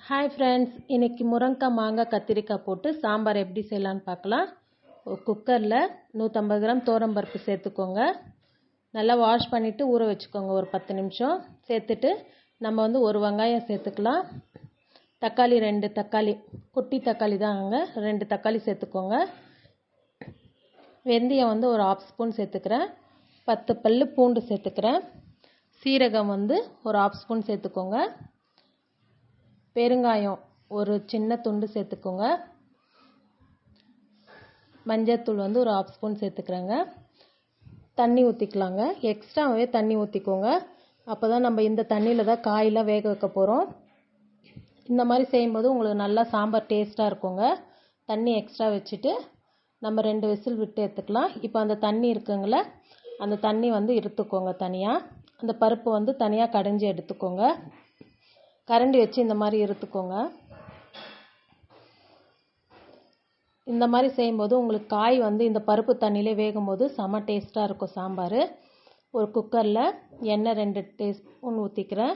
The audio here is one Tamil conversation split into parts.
ஹாய் ஃப்ரெண்ட்ஸ், இன்றைக்கி முருங்கைக்காய் மாங்காய் கத்திரிக்காய் போட்டு சாம்பார் எப்படி செய்யலான்னு பார்க்கலாம். ஒரு குக்கரில் 150 கிராம் துவரம்பருப்பு சேர்த்துக்கோங்க. நல்லா வாஷ் பண்ணிவிட்டு ஊற வச்சுக்கோங்க. ஒரு 10 நிமிஷம் சேர்த்துட்டு நம்ம ஒரு வெங்காயம் சேர்த்துக்கலாம். தக்காளி 2 தக்காளி, குட்டி தக்காளி தாங்க, 2 தக்காளி சேர்த்துக்கோங்க. வெந்தயம் ஒரு 1/2 ஸ்பூன் சேர்த்துக்கிறேன். 10 பல்லு பூண்டு சேர்த்துக்கிறேன். சீரகம் ஒரு 1/2 ஸ்பூன் சேர்த்துக்கோங்க. பெருங்காயம் ஒரு சின்ன துண்டு சேர்த்துக்கோங்க. மஞ்சத்தூள் ஒரு 1/2 ஸ்பூன் சேர்த்துக்கிறேங்க. தண்ணி ஊற்றிக்கலாங்க. எக்ஸ்ட்ராவே தண்ணி ஊற்றிக்கோங்க. அப்போ தான் நம்ம இந்த தண்ணியில் தான் காயெல்லாம் வேக வைக்க போகிறோம். இந்த மாதிரி செய்யும்போது உங்களுக்கு நல்லா சாம்பார் டேஸ்ட்டாக இருக்குங்க. தண்ணி எக்ஸ்ட்ரா வச்சுட்டு நம்ம 2 விசில் விட்டு எடுத்துக்கலாம். இப்போ அந்த தண்ணி இருக்குங்களே, அந்த தண்ணி எடுத்துக்கோங்க தனியாக. அந்த பருப்பு தனியாக கடைஞ்சி எடுத்துக்கோங்க. கரண்டி வச்சு இந்த மாதிரி எடுத்துக்கோங்க. இந்த மாதிரி செய்யும்போது உங்களுக்கு காய் இந்த பருப்பு தண்ணியிலே வேகும்போது செம டேஸ்ட்டாக இருக்கும் சாம்பார். ஒரு குக்கரில் எண்ணெய் 2 டீஸ்பூன் ஊற்றிக்கிறேன்.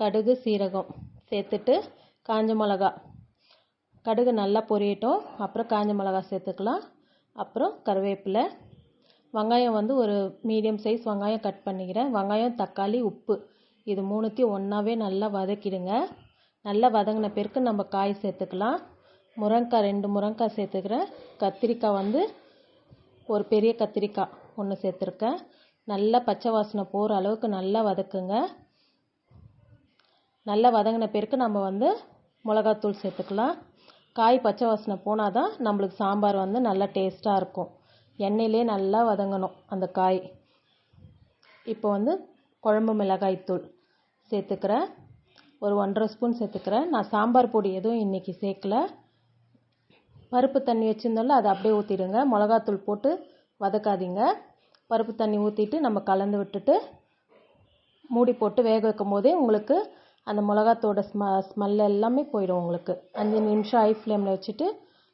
கடுகு சீரகம் சேர்த்துட்டு காஞ்ச மிளகா, கடுகு நல்லா பொரியட்டும். அப்புறம் காஞ்ச மிளகா சேர்த்துக்கலாம். அப்புறம் கருவேப்பிலை, வெங்காயம் ஒரு மீடியம் சைஸ் வெங்காயம் கட் பண்ணிக்கிறேன். வெங்காயம், தக்காளி, உப்பு இது மூணுத்தையும் ஒன்றாவே நல்லா வதக்கிடுங்க. நல்லா வதங்கின பிறகு நம்ம காய் சேர்த்துக்கலாம். முருங்கைக்காய் 2 முருங்கைக்காய் சேர்த்துக்கிறேன். கத்திரிக்காய் ஒரு பெரிய கத்திரிக்காய் 1 சேர்த்துருக்கேன். நல்லா பச்சை வாசனை போகிற அளவுக்கு நல்லா வதக்குங்க. நல்லா வதங்கின பிறகு நம்ம மிளகாத்தூள் சேர்த்துக்கலாம். காய் பச்சை வாசனை போனால் தான் நம்மளுக்கு சாம்பார் நல்லா டேஸ்ட்டாக இருக்கும். எண்ணெயிலே நல்லா வதங்கணும் அந்த காய். இப்போ குழம்பு மிளகாய் தூள் சேர்த்துக்கிறேன். ஒரு 1.5 ஸ்பூன் சேர்த்துக்கிறேன். நான் சாம்பார் பொடி எதுவும் இன்றைக்கி சேர்க்கல. பருப்பு தண்ணி வச்சுருந்தோம்ல, அதை அப்படியே ஊற்றிடுங்க. மிளகாத்தூள் போட்டு வதக்காதீங்க. பருப்பு தண்ணி ஊற்றிட்டு நம்ம கலந்து விட்டுட்டு மூடி போட்டு வேக வைக்கும் போதே உங்களுக்கு அந்த மிளகாத்தோட ஸ்மெல் எல்லாமே போயிடும். உங்களுக்கு 5 நிமிஷம் ஹை ஃப்ளேமில் வச்சுட்டு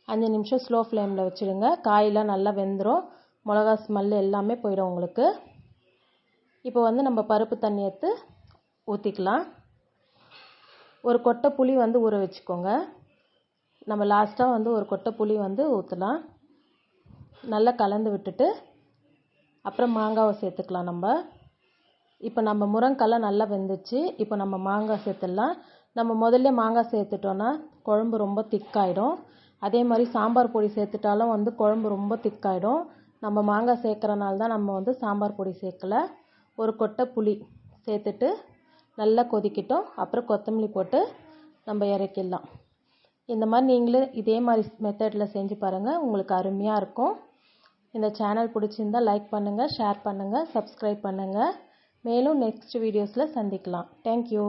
5 நிமிஷம் ஸ்லோ ஃப்ளேமில் வச்சுடுங்க. காயெல்லாம் நல்லா வெந்துடும். மிளகா ஸ்மெல் எல்லாமே போயிடும் உங்களுக்கு. இப்போ நம்ம பருப்பு தண்ணி எடுத்து ஊற்றிக்கலாம். ஒரு கொட்டை புளி ஊற வச்சுக்கோங்க. நம்ம லாஸ்ட்டாக ஒரு கொட்டை புளி ஊற்றலாம். நல்லா கலந்து விட்டுட்டு அப்புறம் மாங்காவை சேர்த்துக்கலாம். இப்போ நம்ம முருங்கைக்காய் நல்லா வெந்துச்சு. இப்போ நம்ம மாங்காய் சேர்த்துடலாம். நம்ம முதல்ல மாங்காய் சேர்த்துட்டோன்னா குழம்பு ரொம்ப திக்காயிடும். அதே மாதிரி சாம்பார் பொடி சேர்த்துட்டாலும் குழம்பு ரொம்ப திக்காயிடும். நம்ம மாங்காய் சேர்க்குறனால தான் நம்ம சாம்பார் பொடி சேர்க்கலை. ஒரு கொட்டை புளி சேர்த்துட்டு நல்லா கொதிக்கட்டும். அப்புறம் கொத்தமல்லி போட்டு நம்ம இறக்கிடலாம். இந்த மாதிரி நீங்களே இதே மாதிரி மெத்தடில் செஞ்சு பாருங்கள். உங்களுக்கு அருமையாக இருக்கும். இந்த சேனல் பிடிச்சிருந்தால் லைக் பண்ணுங்கள், ஷேர் பண்ணுங்கள், சப்ஸ்கிரைப் பண்ணுங்கள். மேலும் நெக்ஸ்ட் வீடியோஸில் சந்திக்கலாம். தேங்க்யூ.